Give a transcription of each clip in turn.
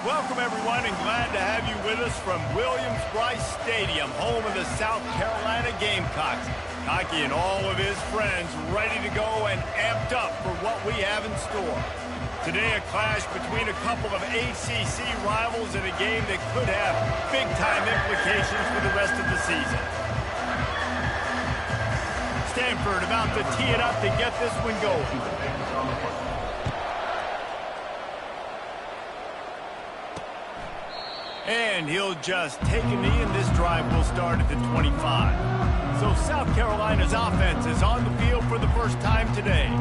Welcome, everyone, and glad to have you with us from Williams-Brice Stadium, home of the South Carolina Gamecocks. Hockey and all of his friends ready to go and amped up for what we have in store. Today, a clash between a couple of ACC rivals in a game that could have big-time implications for the rest of the season. Stanford about to tee it up to get this one going. And he'll just take a knee, and this drive will start at the 25. So South Carolina's offense is on the field for the first time today.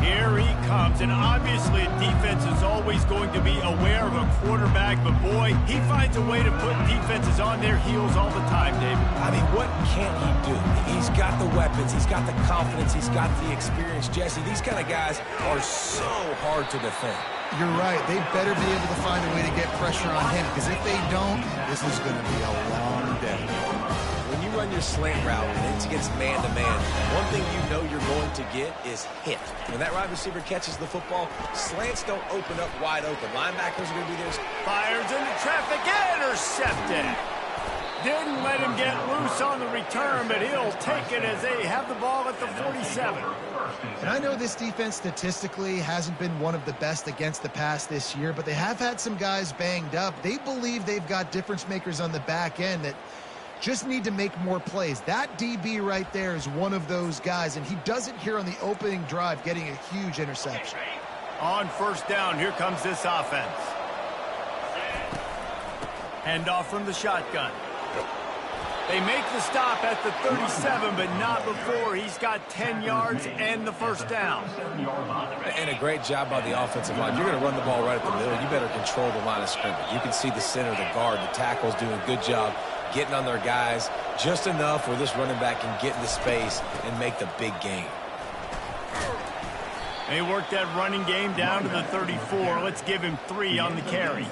Here he comes, and obviously defense is always going to be aware of a quarterback, but boy, he finds a way to put defenses on their heels all the time, David. I mean, what can't he do? He's got the weapons, he's got the confidence, he's got the experience. Jesse, these kind of guys are so hard to defend. You're right. They better be able to find a way to get pressure on him, because if they don't, this is going to be a long day. When you run your slant route and it's against man-to-man, one thing you know you're going to get is hit. When that wide receiver catches the football, slants don't open up wide open. Linebackers are going to be there. Fires into traffic, intercepted. Didn't let him get loose on the return, but he'll take it as they have the ball at the 47. And I know this defense statistically hasn't been one of the best against the pass this year, but they have had some guys banged up. They believe they've got difference makers on the back end that just need to make more plays. That DB right there is one of those guys, and he does it here on the opening drive, getting a huge interception. On first down, here comes this offense. Handoff from the shotgun. They make the stop at the 37, but not before he's got 10 yards and the first down. And a great job by the offensive line. You're going to run the ball right at the middle. You better control the line of scrimmage. You can see the center, the guard, the tackles doing a good job getting on their guys just enough where this running back can get into space and make the big game. They work that running game down to the 34. Let's give him 3 on the carry.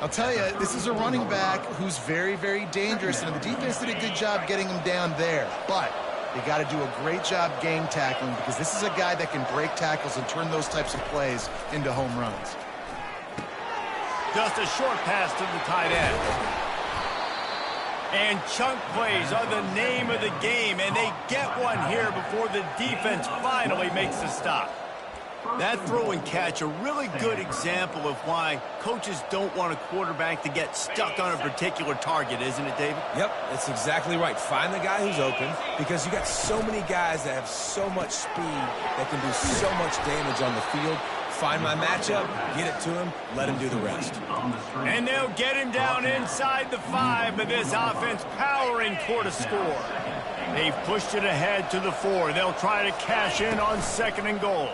I'll tell you, this is a running back who's very, very dangerous, and the defense did a good job getting him down there. But they got to do a great job game tackling, because this is a guy that can break tackles and turn those types of plays into home runs. Just a short pass to the tight end. And chunk plays are the name of the game, and they get one here before the defense finally makes the stop. That throw and catch, a really good example of why coaches don't want a quarterback to get stuck on a particular target, isn't it, David? Yep, that's exactly right. Find the guy who's open, because you got so many guys that have so much speed that can do so much damage on the field. Find my matchup, get it to him, let him do the rest. And they'll get him down inside the 5, but this offense powering toward a score. They've pushed it ahead to the 4. They'll try to cash in on 2nd and goal.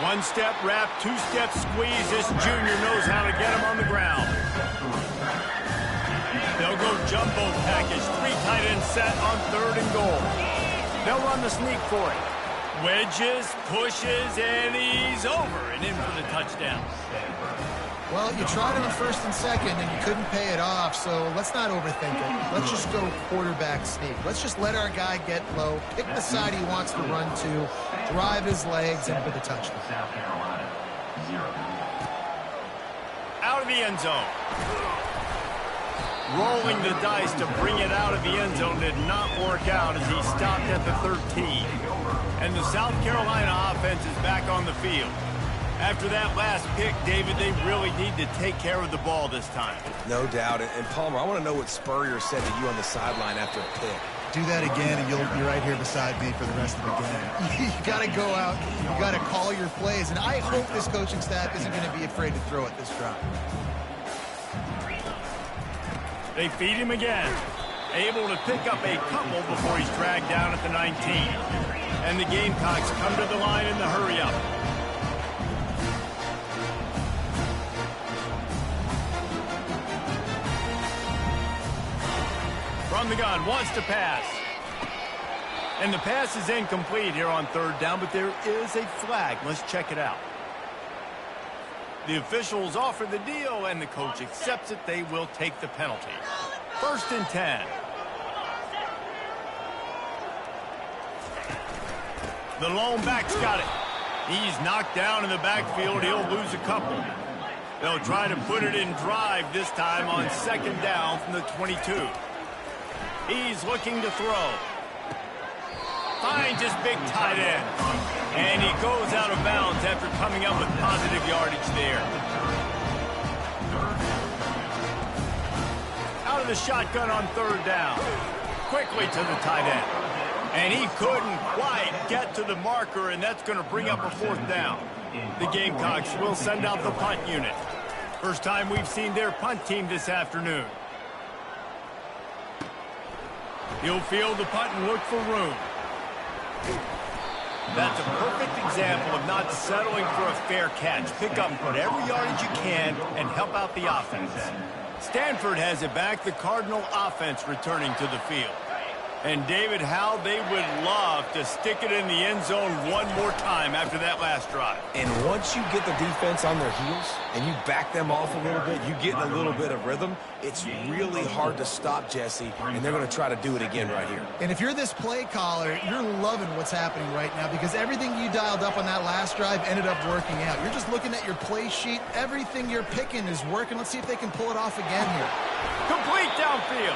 One-step wrap, two-step squeeze. This junior knows how to get him on the ground. They'll go jumbo package, 3 tight end set on 3rd and goal. They'll run the sneak for it. Wedges, pushes, and he's over and in for the touchdown. Well, you tried him on 1st and 2nd, and you couldn't pay it off, so let's not overthink it. Let's just go quarterback sneak. Let's just let our guy get low, pick the side he wants to run to, drive his legs, and for the touchdown. Out of the end zone. Rolling the dice to bring it out of the end zone did not work out as he stopped at the 13. And the South Carolina offense is back on the field. After that last pick, David, they really need to take care of the ball this time. No doubt. And Palmer, I want to know what Spurrier said to you on the sideline after a pick. Do that again, and you'll be right here beside me for the rest of the game. You got to go out. You got to call your plays. And I hope this coaching staff isn't going to be afraid to throw it this drive. They feed him again. Able to pick up a couple before he's dragged down at the 19. And the Gamecocks come to the line in the hurry-up. From the gun, wants to pass. And the pass is incomplete here on 3rd down, but there is a flag. Let's check it out. The officials offer the deal, and the coach accepts it. They will take the penalty. 1st and 10. The lone back's got it. He's knocked down in the backfield. He'll lose a couple. They'll try to put it in drive this time on second down from the 22. He's looking to throw. Finds his big tight end. And he goes out of bounds after coming up with positive yardage there. Out of the shotgun on third down. Quickly to the tight end. And he couldn't quite get to the marker, and that's going to bring up a fourth down. The Gamecocks will send out the punt unit. First time we've seen their punt team this afternoon. He'll field the punt and look for room. That's a perfect example of not settling for a fair catch. Pick up whatever yardage you can and help out the offense. Stanford has it back, the Cardinal offense returning to the field. And David, how they would love to stick it in the end zone one more time after that last drive. And once you get the defense on their heels and you back them off a little bit, you get in a little bit of rhythm, it's really hard to stop, Jesse, and they're going to try to do it again right here. And if you're this play caller, you're loving what's happening right now because everything you dialed up on that last drive ended up working out. You're just looking at your play sheet. Everything you're picking is working. Let's see if they can pull it off again here. Complete downfield.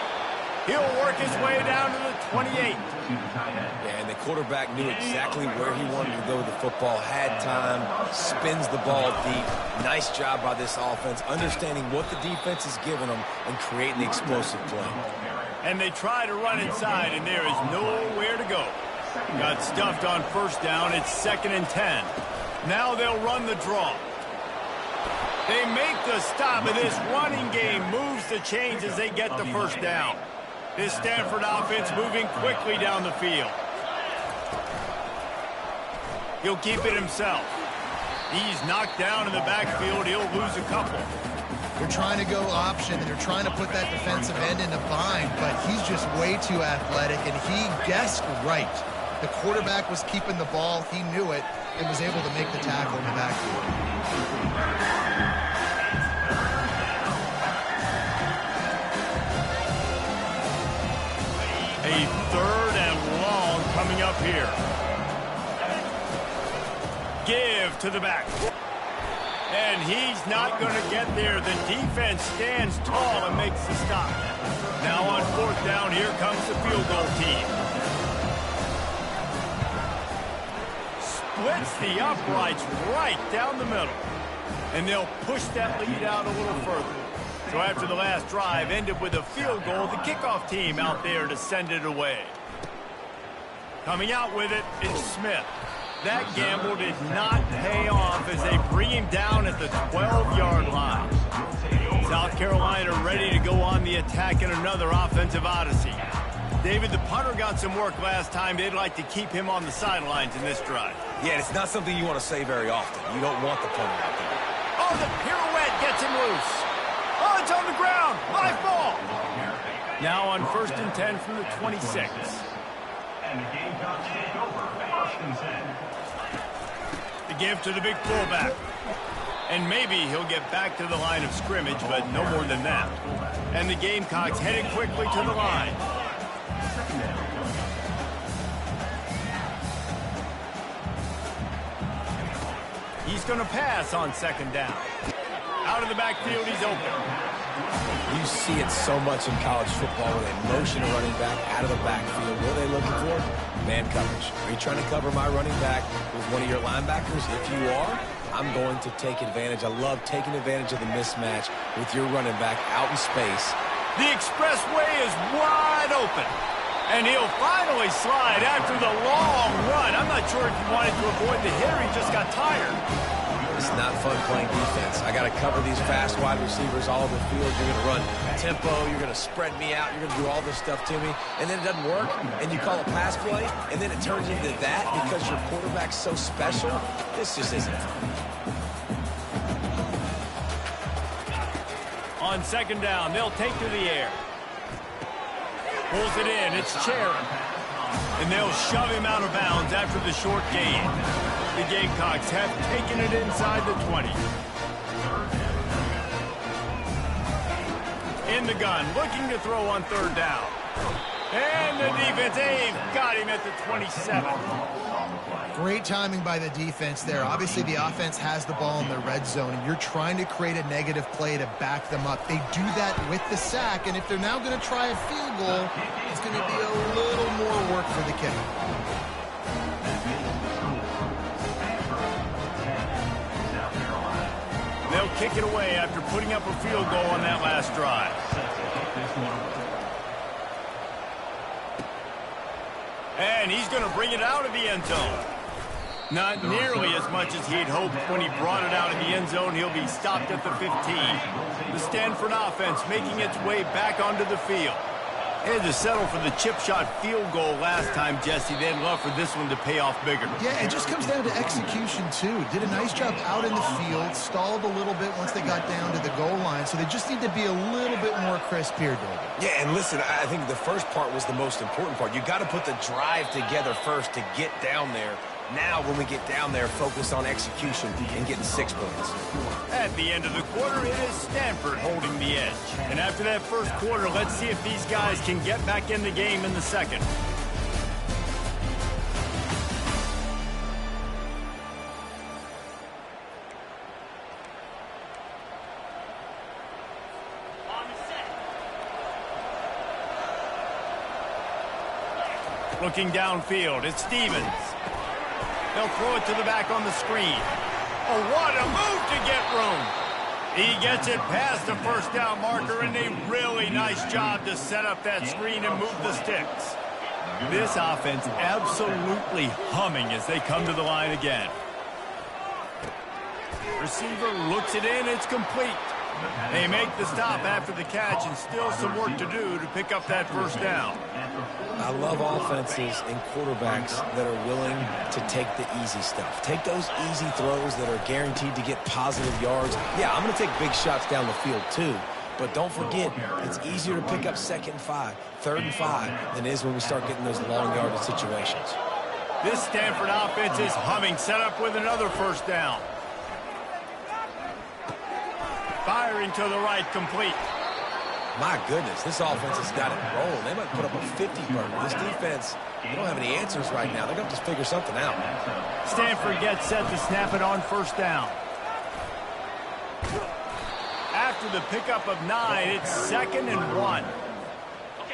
He'll work his way down to the 28. Yeah, and the quarterback knew exactly where he wanted to go with the football, had time, spins the ball deep. Nice job by this offense, understanding what the defense is giving them and creating the explosive play. And they try to run inside, and there is nowhere to go. Got stuffed on first down. It's 2nd and 10. Now they'll run the draw. They make the stop, and this running game moves the chains as they get the first down. This Stanford offense moving quickly down the field. He'll keep it himself. He's knocked down in the backfield. He'll lose a couple. They're trying to go option, and they're trying to put that defensive end in a bind, but he's just way too athletic, and he guessed right. The quarterback was keeping the ball. He knew it and was able to make the tackle in the backfield. A 3rd and long coming up here. Give to the back. And he's not going to get there. The defense stands tall and makes the stop. Now on 4th down, here comes the field goal team. Splits the uprights right down the middle. And they'll push that lead out a little further. So after the last drive ended with a field goal, the kickoff team out there to send it away. Coming out with it, it's Smith. That gamble did not pay off as they bring him down at the 12-yard line. South Carolina ready to go on the attack in another offensive odyssey. David, the punter got some work last time. They'd like to keep him on the sidelines in this drive. Yeah, it's not something you want to say very often. You don't want the punter out there. Oh, the pirouette gets him loose. Oh, it's on the ground. Live ball. Now on 1st and 10 from the 26. And the Gamecocks take over 1st and 10. The give to the big fullback. And maybe he'll get back to the line of scrimmage, but no more than that. And the Gamecocks headed quickly to the line. He's going to pass on 2nd down. Out of the backfield, he's open. You see it so much in college football where they motion a running back out of the backfield. What are they looking for? Man coverage. Are you trying to cover my running back with one of your linebackers? If you are, I'm going to take advantage. I love taking advantage of the mismatch with your running back out in space. The expressway is wide open. And he'll finally slide after the long run. I'm not sure if he wanted to avoid the hit or he just got tired. It's not fun playing defense. I got to cover these fast wide receivers all over the field. You're going to run tempo. You're going to spread me out. You're going to do all this stuff to me. And then it doesn't work. And you call a pass play. And then it turns into that because your quarterback's so special. This just isn't fun. On 2nd down, they'll take to the air. Pulls it in. It's Cherry. And they'll shove him out of bounds after the short gain. The Gamecocks have taken it inside the 20. In the gun, looking to throw on 3rd down. And the defense aim got him at the 27. Great timing by the defense there. Obviously, the offense has the ball in the red zone, and you're trying to create a negative play to back them up. They do that with the sack, and if they're now going to try a field goal, it's going to be a little more work for the kicker. They'll kick it away after putting up a field goal on that last drive. And he's going to bring it out of the end zone. Not nearly as much as he'd hoped when he brought it out of the end zone. He'll be stopped at the 15. The Stanford offense making its way back onto the field. They had to settle for the chip shot field goal last time, Jesse. They'd love for this one to pay off bigger. Yeah, it just comes down to execution, too. Did a nice job out in the field, stalled a little bit once they got down to the goal line, so they just need to be a little bit more crisp here, David. Yeah, and listen, I think the first part was the most important part. You got to put the drive together first to get down there. Now, when we get down there, focus on execution and getting 6 points. At the end of the quarter, it is Stanford holding the edge. And after that first quarter, let's see if these guys can get back in the game in the second. Looking downfield, it's Stevens. They'll throw it to the back on the screen. Oh, what a move to get room. He gets it past the first down marker, and a really nice job to set up that screen and move the sticks. This offense absolutely humming as they come to the line again. Receiver looks it in, it's complete. They make the stop after the catch, and still some work to do to pick up that first down. I love offenses and quarterbacks that are willing to take the easy stuff. Take those easy throws that are guaranteed to get positive yards. Yeah, I'm going to take big shots down the field too, but don't forget, it's easier to pick up 2nd and 5, 3rd and 5 than it is when we start getting those long yardage situations. This Stanford offense is humming, set up with another first down. Firing to the right, complete. My goodness, this offense has got it rolling. They might put up a 50-burger. This defense, they don't have any answers right now. They're going to have to figure something out. Stanford gets set to snap it on first down. After the pickup of 9, it's 2nd and 1.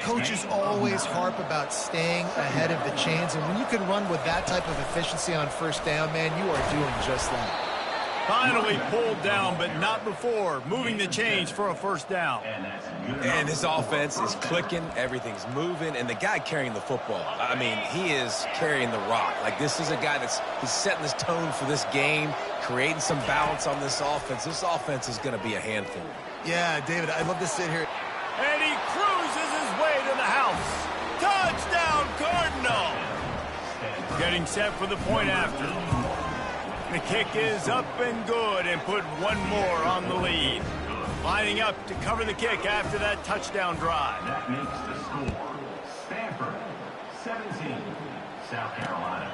Coaches always harp about staying ahead of the chains, and when you can run with that type of efficiency on first down, man, you are doing just that. Finally pulled down, but not before. Moving the chains for a first down. And this offense is clicking, everything's moving, and the guy carrying the football, I mean, he is carrying the rock. Like, this is a guy he's setting this tone for this game, creating some balance on this offense. This offense is going to be a handful. Yeah, David, I'd love to sit here. And he cruises his way to the house. Touchdown, Cardinal! Getting set for the point after. The kick is up and good, and put one more on the lead. Lining up to cover the kick after that touchdown drive. That makes the score Stanford 17, South Carolina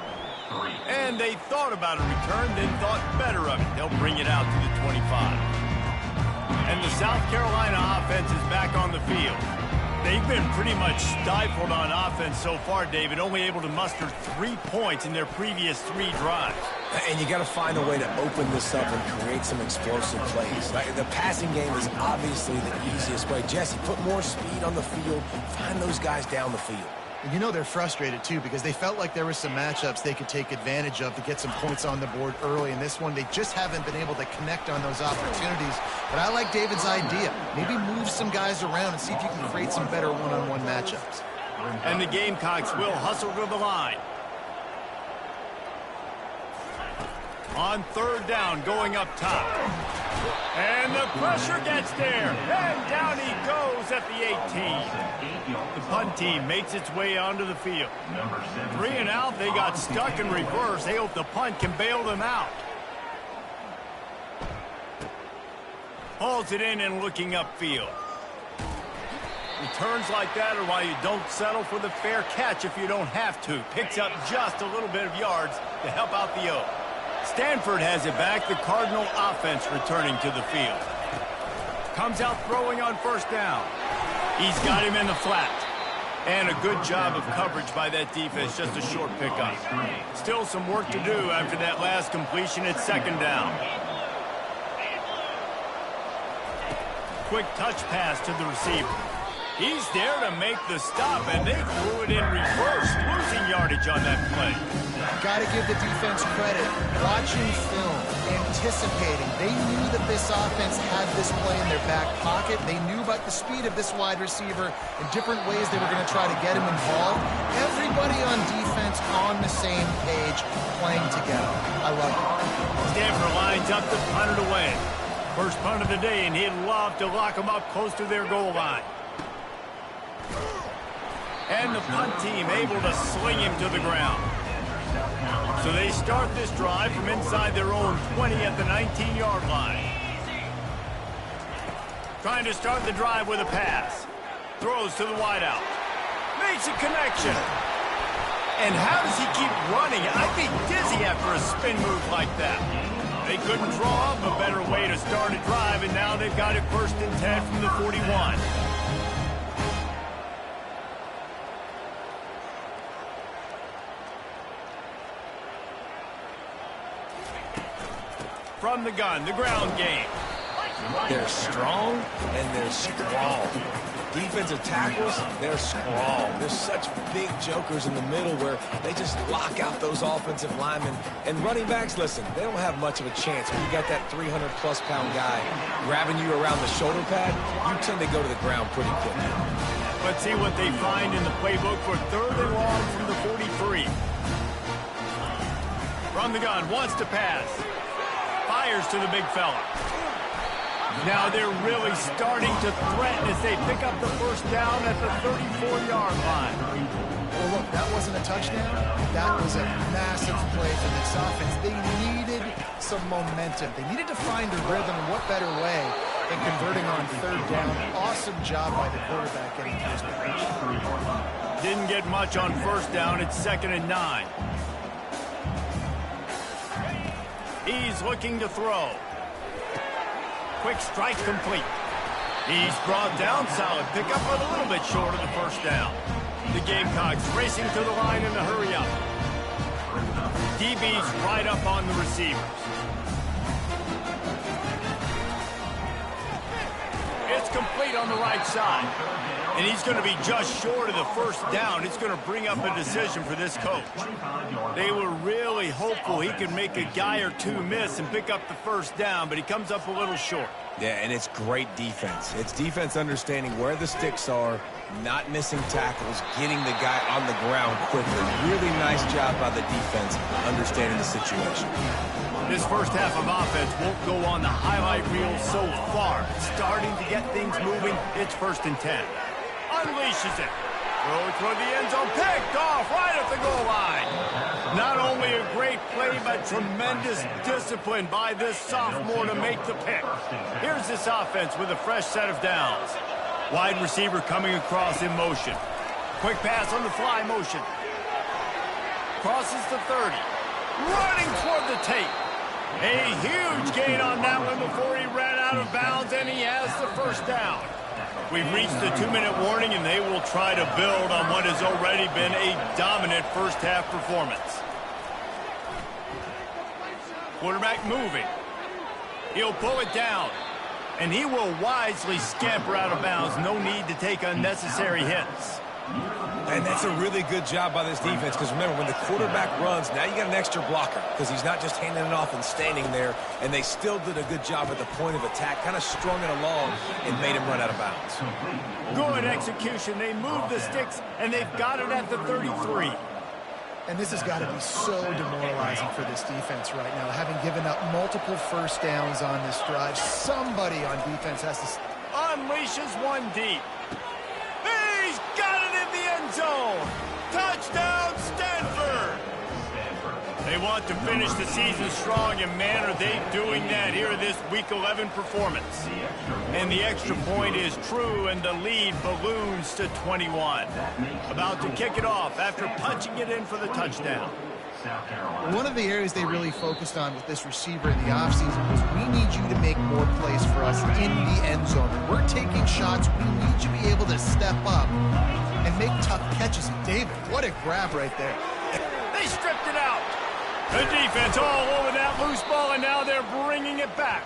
3. And they thought about a return, then thought better of it. They'll bring it out to the 25. And the South Carolina offense is back on the field. They've been pretty much stifled on offense so far, David, only able to muster 3 points in their previous 3 drives. And you got to find a way to open this up and create some explosive plays. Like, the passing game is obviously the easiest way. Jesse, put more speed on the field. Find those guys down the field. And you know they're frustrated, too, because they felt like there were some matchups they could take advantage of to get some points on the board early. In this one, they just haven't been able to connect on those opportunities. But I like David's idea. Maybe move some guys around and see if you can create some better one-on-one matchups. And the Gamecocks will hustle to the line. On 3rd down, going up top. And the pressure gets there. And down he goes at the 18. The punt team makes its way onto the field. 3 and out, they got stuck in reverse. They hope the punt can bail them out. Hauls it in and looking upfield. Returns like that are why you don't settle for the fair catch if you don't have to. Picks up just a little bit of yards to help out the O. Stanford has it back. The Cardinal offense returning to the field. Comes out throwing on first down. He's got him in the flat. And a good job of coverage by that defense, just a short pickup. Still some work to do after that last completion at second down. Quick touch pass to the receiver. He's there to make the stop, and they threw it in reverse, losing yardage on that play. Got to give the defense credit. Watching film, anticipating. They knew that this offense had this play in their back pocket. They knew about the speed of this wide receiver and different ways they were going to try to get him involved. Everybody on defense on the same page, playing together. I love it. Stanford lines up to punt it away. First punt of the day, and he'd love to lock them up close to their goal line. And the punt team able to sling him to the ground. So they start this drive from inside their own 20 at the 19-yard line. Trying to start the drive with a pass. Throws to the wideout. Makes a connection. And how does he keep running? I'd be dizzy after a spin move like that. They couldn't draw up a better way to start a drive, and now they've got it 1st and 10 from the 41. From the gun, the ground game. They're strong and they're strong. Defensive tackles, they're strong. There's such big jokers in the middle where they just lock out those offensive linemen. And running backs, listen, they don't have much of a chance. When you got that 300-plus pound guy grabbing you around the shoulder pad, you tend to go to the ground pretty quickly. Let's see what they find in the playbook for 3rd and long from the 43. From the gun, wants to pass. Fires to the big fella. Now they're really starting to threaten as they pick up the first down at the 34-yard line. Well, look, that wasn't a touchdown. That was a massive play for this offense. They needed some momentum. They needed to find a rhythm. What better way than converting on 3rd down? Awesome job by the quarterback getting to his position. Didn't get much on 1st down. It's 2nd and 9. He's looking to throw. Quick strike complete. He's brought down solid. Pick up a little bit short of the 1st down. The Gamecocks racing to the line in the hurry up. DB's right up on the receivers. It's complete on the right side. And he's going to be just short of the 1st down. It's going to bring up a decision for this coach. They were really hopeful he could make a guy or two miss and pick up the 1st down, but he comes up a little short. Yeah, and it's great defense. It's defense understanding where the sticks are, not missing tackles, getting the guy on the ground quickly. Really nice job by the defense understanding the situation. This first half of offense won't go on the highlight reel so far. It's starting to get things moving. It's 1st and 10. Unleashes it. Throw toward the end zone. Picked off right at the goal line. Not only a great play, but tremendous discipline by this sophomore to make the pick. Here's this offense with a fresh set of downs. Wide receiver coming across in motion. Quick pass on the fly motion. Crosses the 30. Running toward the tape. A huge gain on that one before he ran out of bounds, and he has the 1st down. We've reached the 2-minute warning, and they will try to build on what has already been a dominant first-half performance. Quarterback moving. He'll pull it down, and he will wisely scamper out of bounds. No need to take unnecessary hits. And that's a really good job by this defense because, remember, when the quarterback runs, now you got an extra blocker because he's not just handing it off and standing there, and they still did a good job at the point of attack, kind of strung it along and made him run out of bounds. Good execution. They moved the sticks, and they've got it at the 33. And this has got to be so demoralizing for this defense right now, having given up multiple 1st downs on this drive. Somebody on defense has to... Unleashes one deep. He's got it in the end zone. Touchdown, Stanford. They want to finish the season strong, and man, are they doing that here in this Week 11 performance. And the extra point is true, and the lead balloons to 21. About to kick it off after punching it in for the touchdown. One of the areas they really focused on with this receiver in the offseason was we need you to make more plays for us in the end zone. When we're taking shots, we need you to be able to step up and make tough David, what a grab right there. They stripped it out. The defense all over that loose ball, and now they're bringing it back.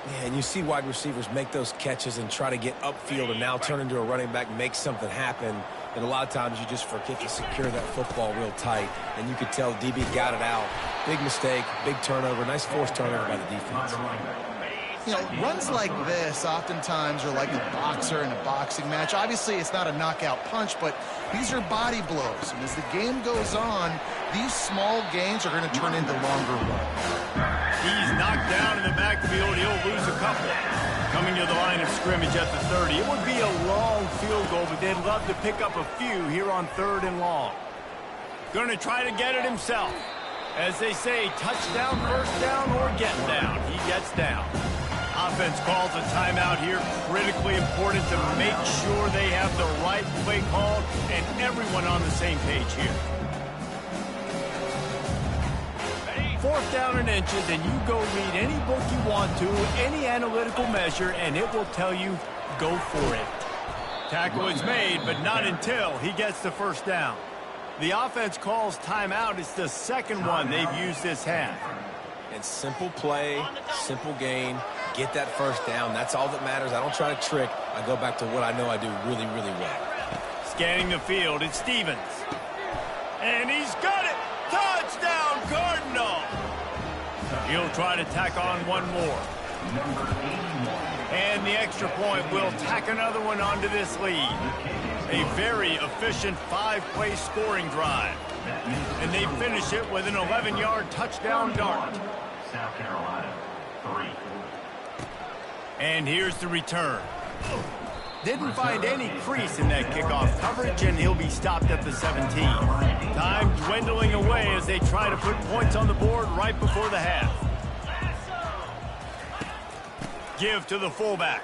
Yeah, and you see wide receivers make those catches and try to get upfield and now turn into a running back, make something happen. And a lot of times you just forget to secure that football real tight. And you could tell DB got it out. Big mistake, big turnover, nice forced turnover by the defense. You know, runs like this oftentimes are like a boxer in a boxing match. Obviously, it's not a knockout punch, but these are body blows. And as the game goes on, these small gains are going to turn into longer runs. He's knocked down in the backfield. He'll lose a couple. Coming to the line of scrimmage at the 30. It would be a long field goal, but they'd love to pick up a few here on 3rd and long. Going to try to get it himself. As they say, touchdown, first down, or get down. He gets down. Offense calls a timeout here. Critically important to make sure they have the right play called and everyone on the same page here. 4th down and inches, and you go read any book you want to, any analytical measure, and it will tell you, go for it. Tackle is made, but not until he gets the first down. The offense calls timeout. It's the second one they've used this half. And simple play, simple gain, get that first down. That's all that matters. I don't try to trick. I go back to what I know I do really, really well. Scanning the field, it's Stevens. And he's got it! Touchdown, Cardinal! He'll try to tack on one more. And the extra point will tack another one onto this lead. A very efficient 5-play scoring drive. And they finish it with an 11-yard touchdown dart. South Carolina, 3. And here's the return. Didn't find any crease in that kickoff coverage, and he'll be stopped at the 17. Time dwindling away as they try to put points on the board right before the half. Give to the fullback.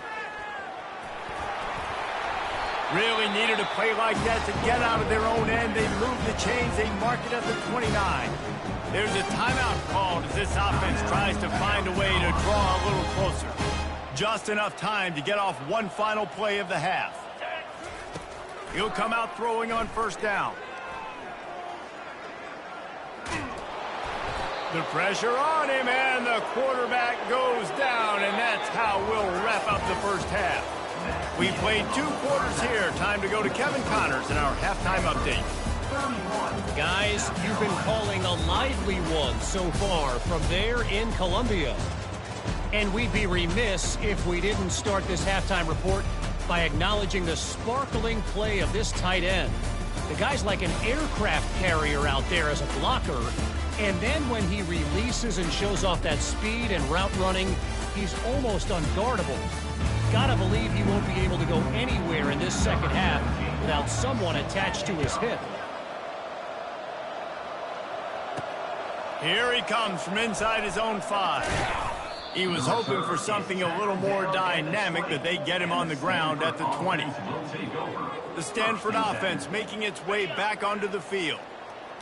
Really needed a play like that to get out of their own end. They move the chains. They mark it at the 29. There's a timeout called as this offense tries to find a way to draw a little closer. Just enough time to get off one final play of the half. He'll come out throwing on first down. The pressure on him, and the quarterback goes down, and that's how we'll wrap up the first half. We played 2 quarters here. Time to go to Kevin Connors in our halftime update. Guys, you've been calling a lively one so far from there in Columbia. And we'd be remiss if we didn't start this halftime report by acknowledging the sparkling play of this tight end. The guy's like an aircraft carrier out there as a blocker. And then when he releases and shows off that speed and route running, he's almost unguardable. Gotta believe he won't be able to go anywhere in this second half without someone attached to his hip. Here he comes from inside his own 5. He was hoping for something a little more dynamic, but they get him on the ground at the 20. The Stanford offense making its way back onto the field.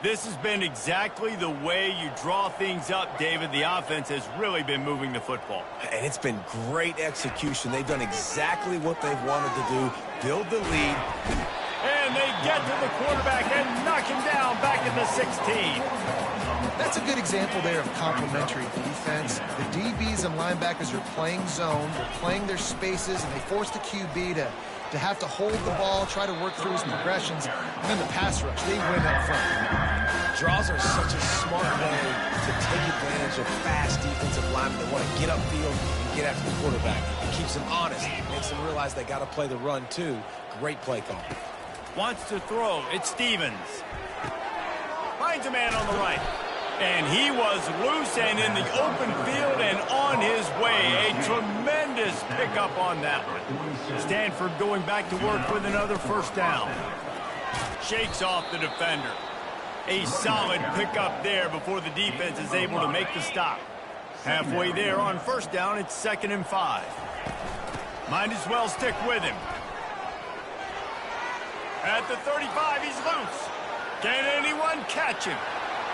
This has been exactly the way you draw things up, David. The offense has really been moving the football. And it's been great execution. They've done exactly what they've wanted to do, build the lead. And they get to the quarterback and knock him down back at the 16. That's a good example there of complementary defense. The DBs and linebackers are playing zone, they're playing their spaces, and they force the QB to have to hold the ball, try to work through his progressions, and then the pass rush, they win up front. Draws are such a smart way to take advantage of fast defensive linemen that want to get upfield and get after the quarterback. It keeps them honest, makes them realize they got to play the run too. Great play call. Wants to throw, it's Stevens. Finds a man on the right. And he was loose and in the open field and on his way. A tremendous pickup on that one. Stanford going back to work with another first down. Shakes off the defender. A solid pickup there before the defense is able to make the stop. Halfway there on first down, it's 2nd and 5. Might as well stick with him. At the 35, he's loose. Can anyone catch him?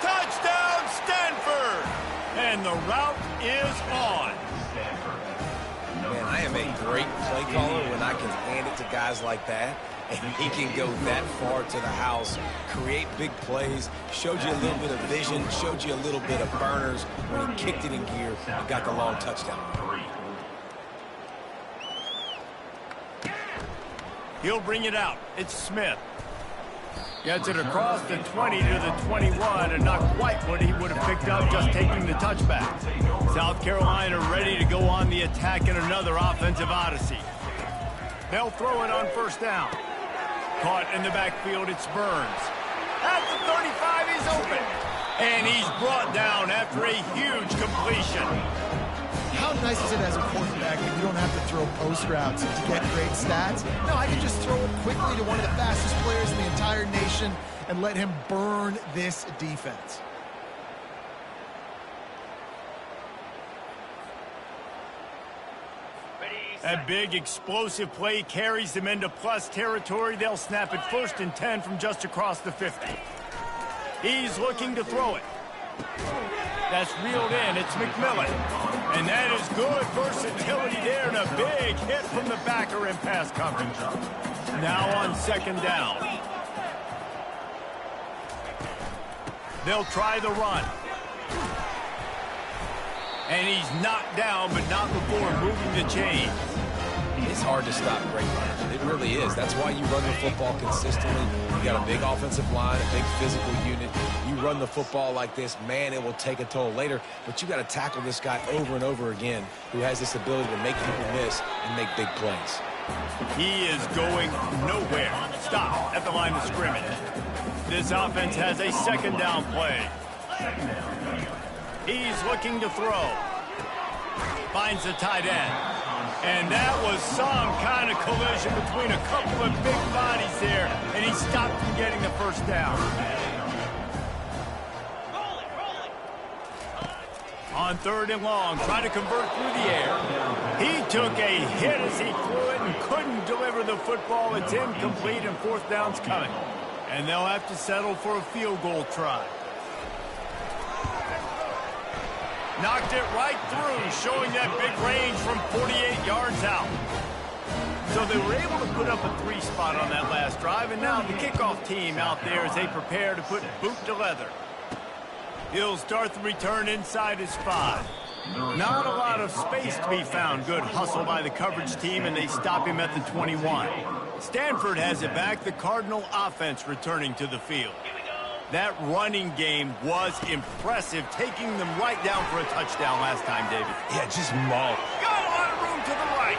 Touchdown, Stanford! And the route is on. Man, I am a great play caller when I can hand it to guys like that. and he can go that far to the house, create big plays, showed you a little bit of vision, showed you a little bit of burners when he kicked it in gear and got the long touchdown. He'll bring it out. It's Smith. Gets it across the 20 to the 21, and not quite what he would have picked up just taking the touchback. South Carolina ready to go on the attack in another offensive odyssey. They'll throw it on first down. Caught in the backfield, it's Burns. At the 35, he's open. And he's brought down after a huge completion. How nice is it as a quarterback that you don't have to throw post routes to get great stats? No, I can just throw it quickly to one of the fastest players in the entire nation and let him burn this defense. A big explosive play carries them into plus territory. They'll snap it 1st and 10 from just across the 50. He's looking to throw it. That's reeled in. It's McMillan. And that is good versatility there, and a big hit from the backer in pass coverage. Now on second down. They'll try the run. And he's knocked down, but not before moving the chain. It's hard to stop great runners. It really is. That's why you run the football consistently. You got a big offensive line, a big physical unit. You run the football like this, man, it will take a toll later. But you got to tackle this guy over and over again who has this ability to make people miss and make big plays. He is going nowhere. Stop at the line of scrimmage. This offense has a second down play. He's looking to throw. Finds the tight end. And that was some kind of collision between a couple of big bodies there, and he stopped from getting the first down. On 3rd and long, trying to convert through the air. He took a hit as he threw it and couldn't deliver the football. It's incomplete, and 4th down's coming. And they'll have to settle for a field goal try. Knocked it right through, showing that big range from 48 yards out. So they were able to put up a 3 spot on that last drive, and now the kickoff team out there as they prepare to put boot to leather. He'll start the return inside his 5. Not a lot of space to be found. Good hustle by the coverage team, and they stop him at the 21. Stanford has it back. The Cardinal offense returning to the field. That running game was impressive, taking them right down for a touchdown last time, David. Yeah, just mauled. Got a lot of room to the right.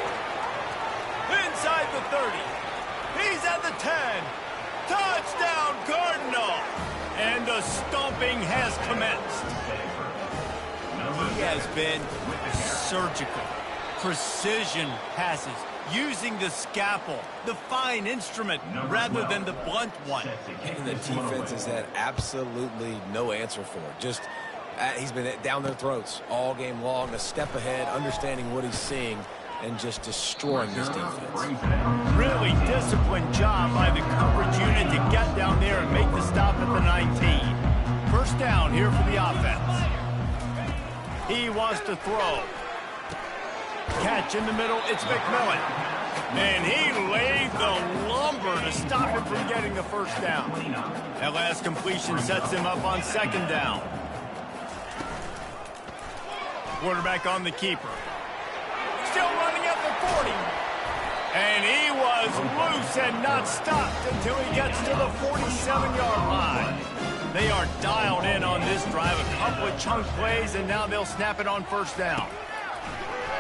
Inside the 30. He's at the 10. Touchdown, Cardinal. And the stomping has commenced. He has been surgical. Precision passes. Using the scalpel, the fine instrument, rather than the blunt one. And the defense has had absolutely no answer for it. Just, he's been down their throats all game long, a step ahead, understanding what he's seeing, and just destroying this defense. Really disciplined job by the coverage unit to get down there and make the stop at the 19. First down here for the offense. He wants to throw. Catch in the middle, it's McMillan. And he laid the lumber to stop him from getting the first down. That last completion sets him up on second down. Quarterback on the keeper. Still running at the 40. And he was loose and not stopped until he gets to the 47-yard line. They are dialed in on this drive. A couple of chunk plays, and now they'll snap it on first down.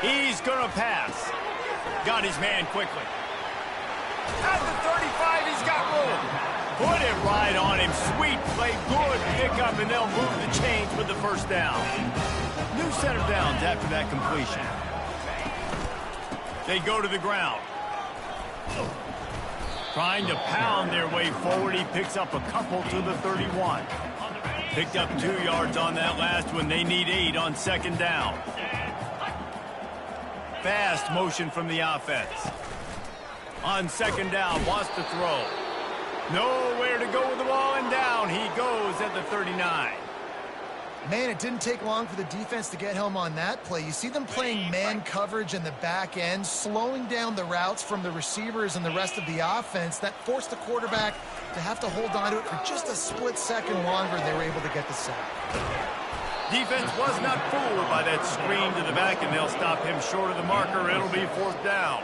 He's going to pass. Got his man quickly. At the 35, he's got room. Put it right on him. Sweet play, good pickup, and they'll move the chains with the first down. New set of downs after that completion. They go to the ground. Trying to pound their way forward. He picks up a couple to the 31. Picked up 2 yards on that last one. They need 8 on second down. Fast motion from the offense. On second down, wants to throw. Nowhere to go with the ball, and down he goes at the 39. Man, it didn't take long for the defense to get home on that play. You see them playing man coverage in the back end, slowing down the routes from the receivers and the rest of the offense. That forced the quarterback to have to hold on to it for just a split second longer. They were able to get the sack. Defense was not fooled by that screen to the back, and they'll stop him short of the marker. It'll be 4th down.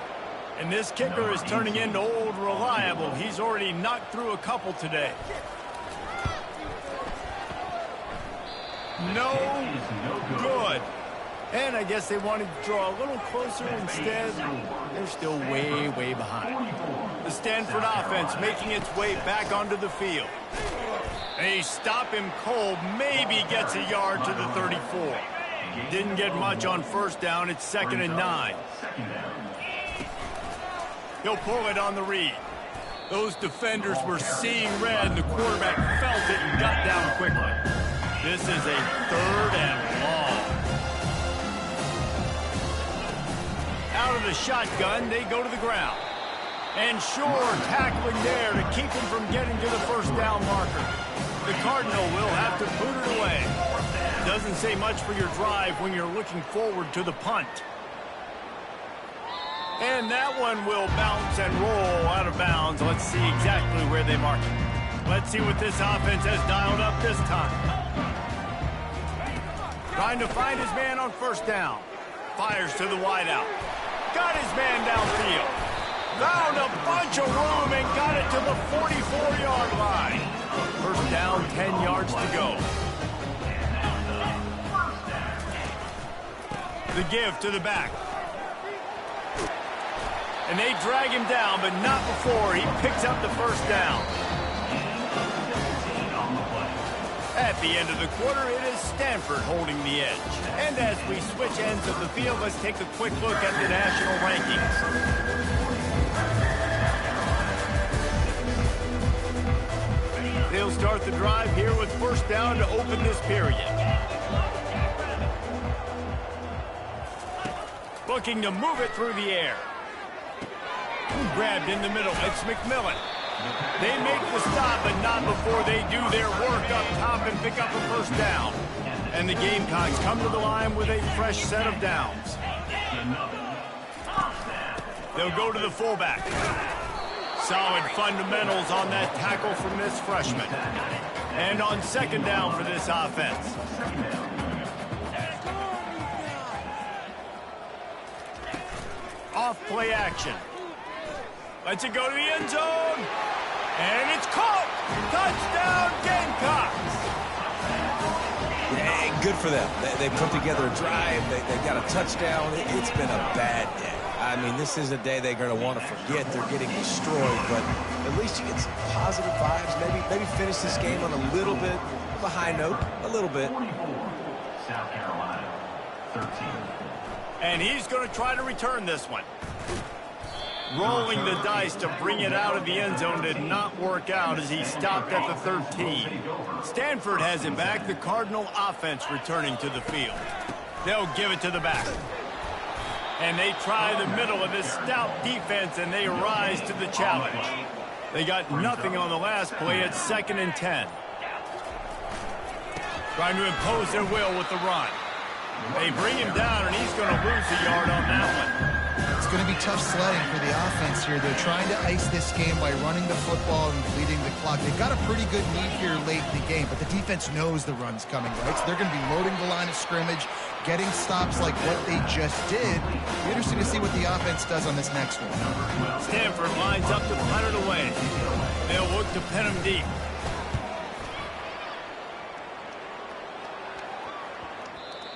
And this kicker is turning into old reliable. He's already knocked through a couple today. No good. And I guess they wanted to draw a little closer. Instead, they're still way, way behind. The Stanford offense making its way back onto the field. They stop him cold. Maybe gets a yard to the 34. Didn't get much on 1st down. It's 2nd and 9. He'll pull it on the read. Those defenders were seeing red, and the quarterback felt it and got down quickly. This is a 3rd and long. Out of the shotgun, they go to the ground. And sure, tackling there to keep him from getting to the 1st down marker. The Cardinal will have to boot it away. Doesn't say much for your drive when you're looking forward to the punt. And that one will bounce and roll out of bounds. Let's see exactly where they mark it. Let's see what this offense has dialed up this time. Trying to find his man on 1st down. Fires to the wideout. Got his man downfield. Found a bunch of room and got it to the 44-yard line. 1st down, 10 yards to go. The give to the back. And they drag him down, but not before he picks up the 1st down. At the end of the quarter, it is Stanford holding the edge. And as we switch ends of the field, let's take a quick look at the national rankings. They'll start the drive here with 1st down to open this period. Looking to move it through the air. Grabbed in the middle. It's McMillan. They make the stop, but not before they do their work up top and pick up a 1st down. And the Gamecocks come to the line with a fresh set of downs. They'll go to the fullback. Solid fundamentals on that tackle from this freshman. And on 2nd down for this offense. Off play action. Lets it go to the end zone. And it's caught. Touchdown, Gamecocks. Yeah, good for them. They put together a drive. They got a touchdown. It's been a bad day. I mean, this is a day they're going to want to forget. They're getting destroyed, but at least you get some positive vibes. Maybe finish this game on a little bit of a high note. A little bit. South Carolina, 13. And he's going to try to return this one. Rolling the dice to bring it out of the end zone did not work out as he stopped at the 13. Stanford has it back. The Cardinal offense returning to the field. They'll give it to the back. And they try the middle of this stout defense, and they rise to the challenge. They got nothing on the last play. It's 2nd and 10. Trying to impose their will with the run. They bring him down, and he's going to lose a yard on that one. It's going to be tough sledding for the offense here. They're trying to ice this game by running the football and bleeding the clock. They've got a pretty good lead here late in the game, but the defense knows the run's coming, right? So they're going to be loading the line of scrimmage, getting stops like what they just did. It'll be interesting to see what the offense does on this next one. Stanford lines up to punt it away. They'll look to pin him deep.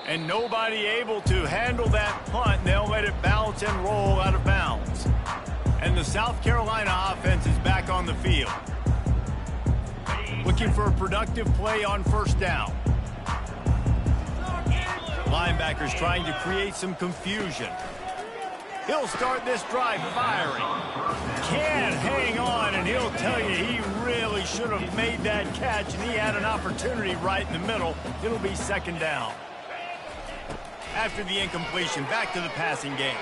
And nobody able to handle that punt. They'll let it bounce and roll out of bounds. And the South Carolina offense is back on the field. Looking for a productive play on 1st down. Linebackers trying to create some confusion. He'll start this drive firing. Can't hang on, and he'll tell you he really should have made that catch, and he had an opportunity right in the middle. It'll be 2nd down. After the incompletion, back to the passing game.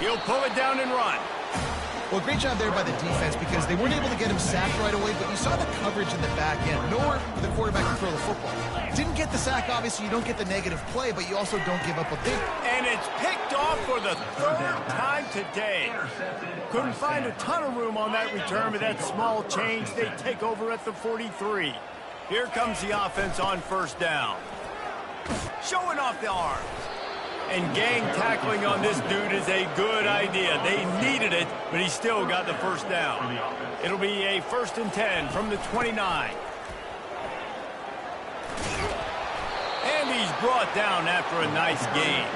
He'll pull it down and run. Well, great job there by the defense because they weren't able to get him sacked right away, but you saw the coverage in the back end. Nowhere for the quarterback to throw the football. Didn't get the sack, obviously. You don't get the negative play, but you also don't give up a big. And it's picked off for the third time today. Couldn't find a ton of room on that return, but that small change, they take over at the 43. Here comes the offense on first down. Showing off the arms. And gang tackling on this dude is a good idea. They needed it, but he still got the first down. It'll be a 1st and 10 from the 29. And he's brought down after a nice gain.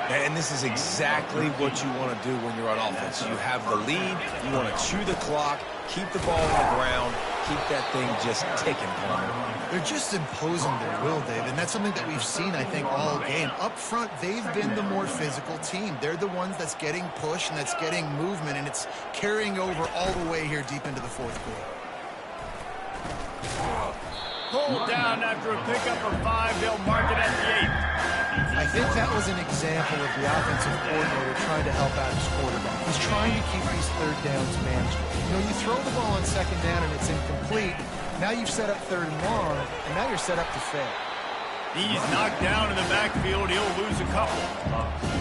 And this is exactly what you want to do when you're on offense. You have the lead, you want to chew the clock, keep the ball on the ground, keep that thing just ticking, Palmer. They're just imposing their will, Dave, and that's something that we've seen, I think, all game. Up front, they've been the more physical team. They're the ones that's getting pushed and that's getting movement, and it's carrying over all the way here deep into the fourth quarter. Pulled down after a pickup of 5. They'll mark it at the 8. I think that was an example of the offensive coordinator trying to help out his quarterback. He's trying to keep these third downs manageable. You know, you throw the ball on second down and it's incomplete. Now you've set up third and long, and now you're set up to fail. He's knocked down in the backfield. He'll lose a couple.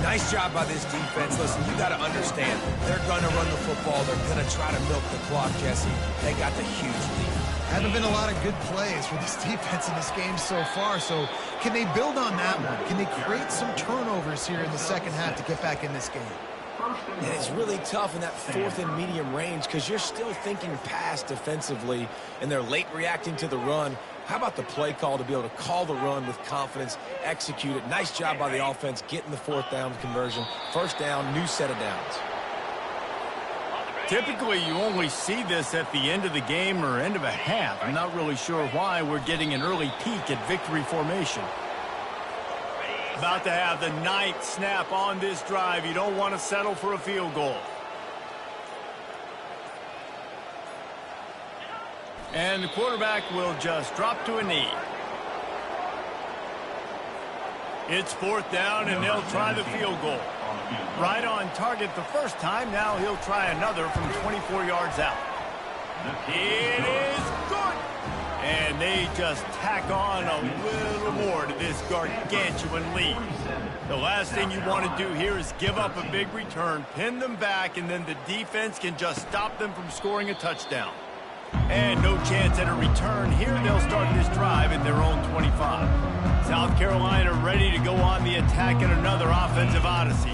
Nice job by this defense. Listen, you got to understand, they're going to run the football. They're going to try to milk the clock, Jesse. They got the huge lead. Haven't been a lot of good plays for this defense in this game so far, so can they build on that one? Can they create some turnovers here in the second half to get back in this game? And it's really tough in that 4th and medium range because you're still thinking pass defensively, and they're late reacting to the run. How about the play call to be able to call the run with confidence, execute it? Nice job by the offense getting the 4th down conversion. First down, new set of downs. Typically, you only see this at the end of the game or end of a half. I'm not really sure why we're getting an early peek at victory formation. About to have the 9th snap on this drive. You don't want to settle for a field goal. And the quarterback will just drop to a knee. It's 4th down, and they'll try the field goal. Right on target the first time. Now he'll try another from 24 yards out. It is good. And they just tack on a little more to this gargantuan lead. The last thing you want to do here is give up a big return, pin them back, and then the defense can just stop them from scoring a touchdown. And no chance at a return here. They'll start this drive at their own 25. South Carolina ready to go on the attack in another offensive odyssey.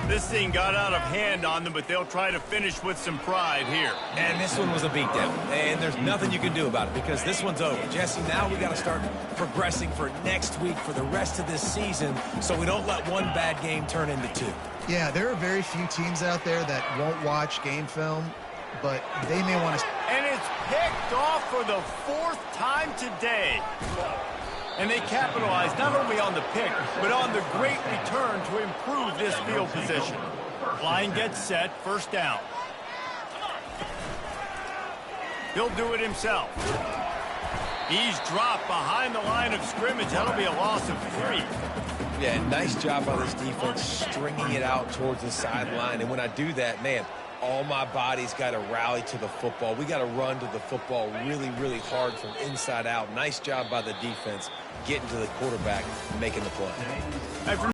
This thing got out of hand on them, but they'll try to finish with some pride here. And this one was a beatdown. And there's nothing you can do about it because this one's over. Jesse, now we got to start progressing for next week, for the rest of this season, so we don't let one bad game turn into 2. Yeah, there are very few teams out there that won't watch game film, but they may want to. And it's picked off for the 4th time today. And they capitalize not only on the pick, but on the great return to improve this field position. Line gets set, first down. He'll do it himself. He's dropped behind the line of scrimmage. That'll be a loss of 3. Yeah, nice job by this defense stringing it out towards the sideline. And when I do that, man, all my body's got to rally to the football. We got to run to the football really, really hard from inside out. Nice job by the defense getting to the quarterback and making the play.